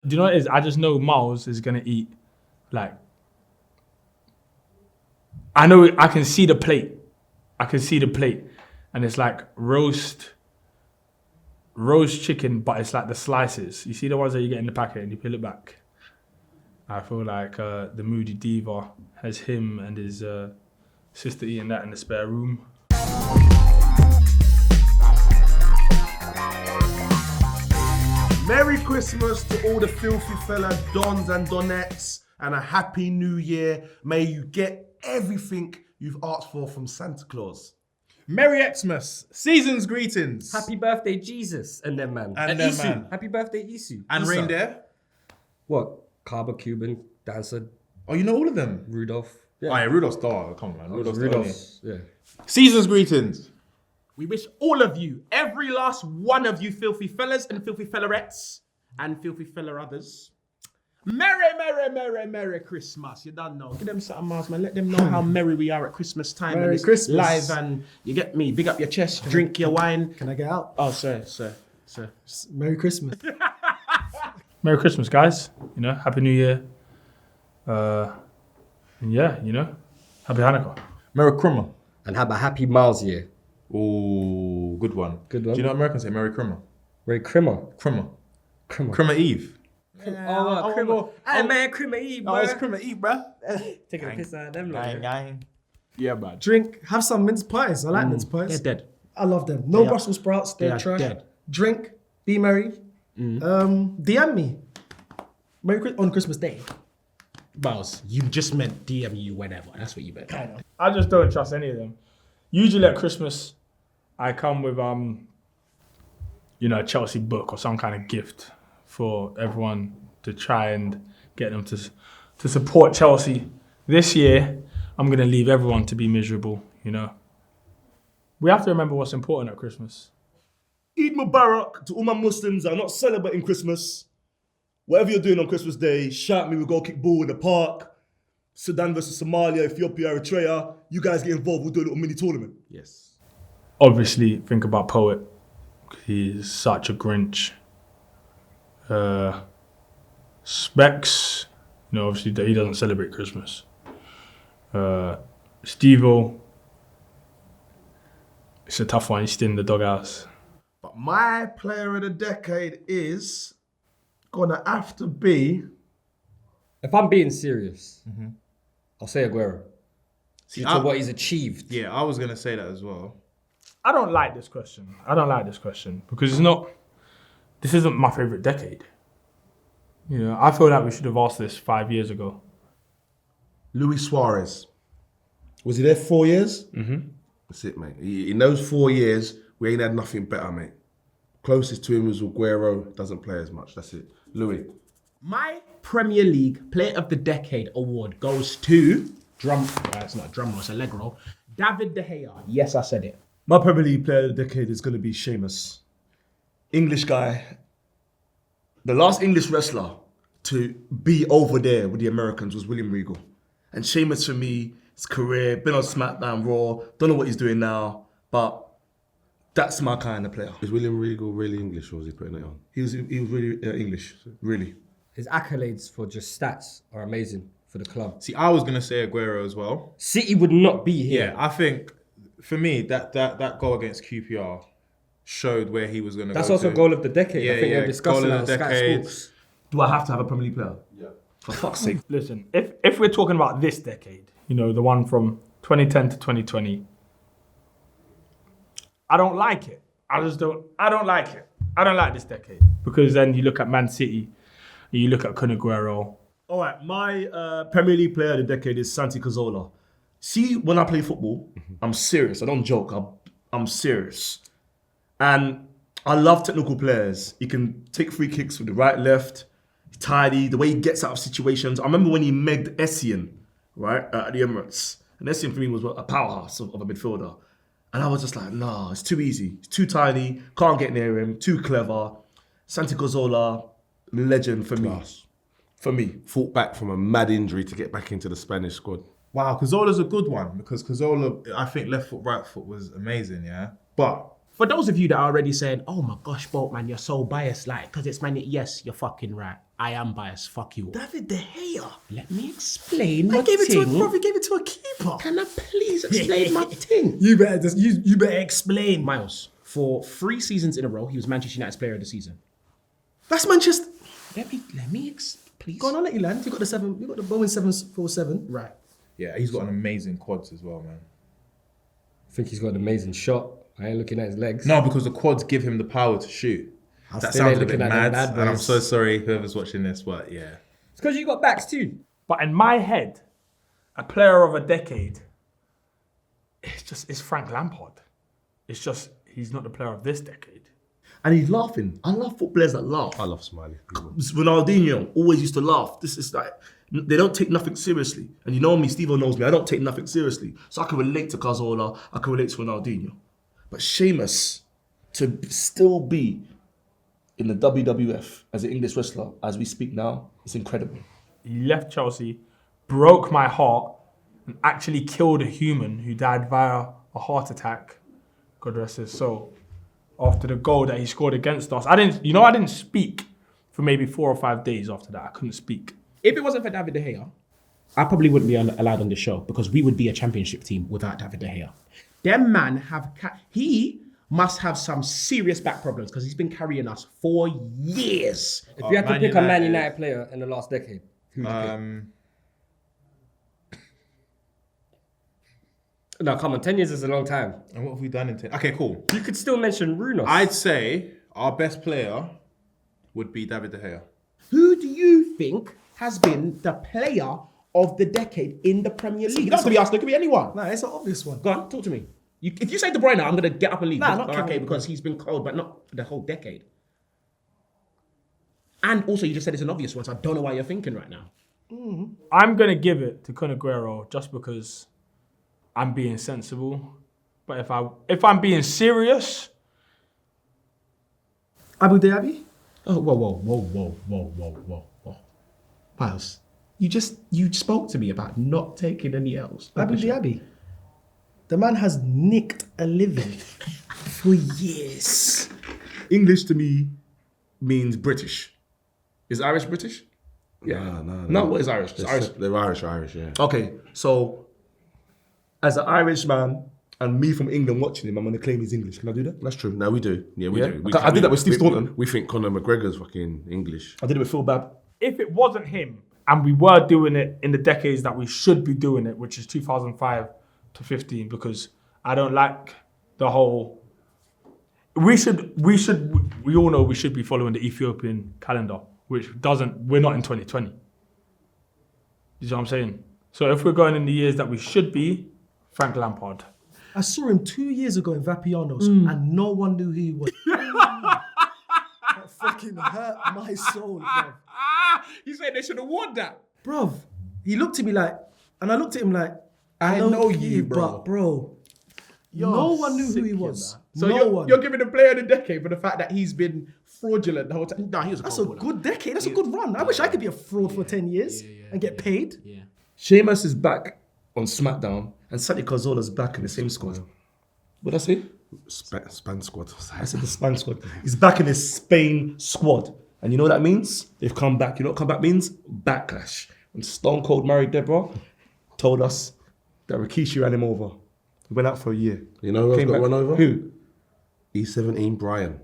Do you know what it is? I just know Miles is gonna eat like. I know I can see the plate. And it's like roast chicken, but it's like the slices. You see the ones that you get in the packet and you peel it back. I feel like the Moody Diva has him and his sister eating that in the spare room. Merry Christmas to all the filthy fellas, dons and donettes, and a happy new year. May you get everything you've asked for from Santa Claus. Merry Xmas, season's greetings. Happy birthday, Jesus, and them man. And them Isu. man. Happy birthday, Isu. And Isa. reindeer. What? Carver, Cuban, dancer, Oh, you know all of them? Rudolph. Oh yeah, Rudolph's star. Come on, man. Rudolph's yeah. Season's greetings. We wish all of you, every last one of you filthy fellas and filthy fellarettes and filthy fella others, Merry Christmas. You don't know. Give them something, Mars, man. Let them know how merry we are at Christmas time. Merry and it's Christmas. Live and you get me. Big up your chest, drink your wine. Can I get out? Oh, sir. Merry Christmas. Merry Christmas, guys. You know, Happy New Year. And yeah, you know, Happy Hanukkah. Merry Crummer. And have a happy Miles year. Ooh, good one. Good one. Do you know what Americans say? Merry Crummer. Merry Crimmer. Crummer. Crimmer. Crummer Eve. Crimmer. Hey man, Crimmer Eve, bro. Oh, it's Crummer Eve, bruh. Taking a piss out of them, Gang, like. gang. Yeah, man. Drink, have some mince pies. I like mince pies. They're dead. I love them. No They are- Brussels sprouts, they're they are trash. dead. Drink, be merry. DM me. On Christmas Day. Miles, you just meant DM you whenever. That's what you meant. I just don't trust any of them. Usually at Christmas, I come with a Chelsea book or some kind of gift for everyone to try and get them to support Chelsea. This year, I'm gonna leave everyone to be miserable. You know, we have to remember what's important at Christmas. Eid Mubarak to all my Muslims that are not celebrating Christmas. Whatever you're doing on Christmas Day, shout me, we'll go kick ball in the park. Sudan versus Somalia, Ethiopia, Eritrea. You guys get involved, we'll do a little mini tournament. Yes. Obviously, think about Poet. He's such a Grinch. Specs, obviously he doesn't celebrate Christmas. Steve-O, it's a tough one. He's still in the doghouse. But my player of the decade is gonna have to be. If I'm being serious, I'll say Aguero. See, Due to what he's achieved. Yeah, I was going to say that as well. I don't like this question because this isn't my favorite decade. I feel like we should have asked this 5 years ago. Luis Suarez. Was he there 4 years? Mm-hmm. That's it, mate. In those 4 years, we ain't had nothing better, mate. Closest to him was Aguero. Doesn't play as much. That's it. Louis. My Premier League Player of the Decade award goes to it's not a drum roll, it's a leg roll. David De Gea. Yes, I said it. My Premier League player of the decade is going to be Sheamus. English guy. The last English wrestler to be over there with the Americans was William Regal. And Sheamus, for me, his career, been on SmackDown, Raw, don't know what he's doing now, but that's my kind of player. Is William Regal really English or was he putting it on? He was really English, really. His accolades for just stats are amazing for the club. See, I was going to say Aguero as well. City would not be here. Yeah, I think, for me, that goal against QPR showed where he was going to go. That's also to. goal of the decade. Yeah, I think yeah, we're discussing goal that of on the Sky decade. Sports. Do I have to have a Premier League player? Yeah. For fuck's sake. Listen, if we're talking about this decade, the one from 2010 to 2020, I don't like it. I don't like it. I don't like this decade. Because then you look at Man City, you look at Conor McGregor. All right, my Premier League player of the decade is Santi Cazorla. See, when I play football, I'm serious. I don't joke. I'm serious. And I love technical players. He can take free kicks with the right, left, tidy, the way he gets out of situations. I remember when he megged Essien, right, at the Emirates. And Essien for me was a powerhouse of a midfielder. And I was just like, nah, it's too easy. It's too tiny. Can't get near him. Too clever. Santi Cazorla, legend for me. For me. Fought back from a mad injury to get back into the Spanish squad. Wow, Cazorla's a good one because Cazorla, I think left foot, right foot was amazing, yeah? But For those of you that are already saying, oh my gosh, Boatman, you're so biased, like, because it's Man United. Yes, you're fucking right. I am biased. Fuck you. David De Gea. Let me explain my I gave it to thing. a bro. He gave it to a keeper. Can I please explain my thing? You better explain. Miles, for 3 seasons in a row, he was Manchester United's player of the season. That's Manchester. Let me please. Go on, I'll let you land. You got the Boeing 747. Right. Yeah, he's got an amazing quads as well, man. I think he's got an amazing shot. I ain't looking at his legs. No, because the quads give him the power to shoot. That still ain't sounds a bit looking at them mad, bad and I'm boys. so sorry whoever's watching this, but yeah. It's because you got backs too. But in my head, a player of a decade, it's Frank Lampard. It's just, he's not the player of this decade. And he's laughing. I love footballers that laugh. I love Smiley. Ronaldinho always used to laugh. This is like, they don't take nothing seriously. And you know me, Steve knows me, I don't take nothing seriously. So I can relate to Cazorla, I can relate to Ronaldinho. But Sheamus, to still be in the WWF as an English wrestler, as we speak now, it's incredible. He left Chelsea, broke my heart, and actually killed a human who died via a heart attack. God rest his soul. After the goal that he scored against us, I didn't speak for maybe 4 or 5 days after that. I couldn't speak. If it wasn't for David De Gea, I probably wouldn't be allowed on the show because we would be a championship team without David De Gea. Them man have... he must have some serious back problems because he's been carrying us for years. If you had to Man pick a Man United. United player in the last decade, who would you pick? No, come on, 10 years is a long time. And what have we done in 10? Okay, cool. You could still mention Runos. I'd say our best player would be David De Gea. Who do you think has been the player of the decade in the Premier League? It doesn't have to be Arsenal, it could be anyone. Nah, it's an obvious one. Go on, talk to me. If you say De Bruyne, I'm going to get up and leave. Nah, not okay, Kevin. because he's been cold, but not the whole decade. And also, you just said it's an obvious one, so I don't know why you're thinking right now. I'm going to give it to Conor McGregor just because I'm being sensible. But if I'm being serious, Abu Dhabi. Oh, whoa. Miles, you spoke to me about not taking any L's. Abu Dhabi. The man has nicked a living for years. English to me means British. Is Irish British? Yeah. No. What is Irish? It's Irish. They're Irish, yeah. Okay, so as an Irish man and me from England watching him, I'm going to claim he's English. Can I do that? That's true. No, we do. Yeah, we Yeah? do. I did that with Steve Staunton. We think Conor McGregor's fucking English. I did it with Phil Babb. if it wasn't him and we were doing it in the decades that we should be doing it, which is 2005 to 15, because I don't like the whole... We all know we should be following the Ethiopian calendar, which we're not in 2020. You see what I'm saying? So if we're going in the years that we should be, Frank Lampard. I saw him 2 years ago in Vapiano's and no one knew who he was. That fucking hurt my soul, bro. You said they should have won that. Bruv, he looked at me like, and I looked at him like, I know you, but bro, no one knew who he was. So no one. you're giving the player of the decade for the fact that he's been fraudulent the whole time. No, he was a That's a goal baller. good decade. That's a good run. I wish I could be a fraud for 10 years and get paid. Yeah. Sheamus is back on SmackDown and Santi Cazorla's back in the same squad. What did I say? Span squad. I said the Spain squad. He's back in his Spain squad. And you know what that means? They've come back. You know what comeback means? Backlash. When Stone Cold married Deborah, told us that Rikishi ran him over. He went out for a year. You know who else Came got back. run over? Who? E17 Brian.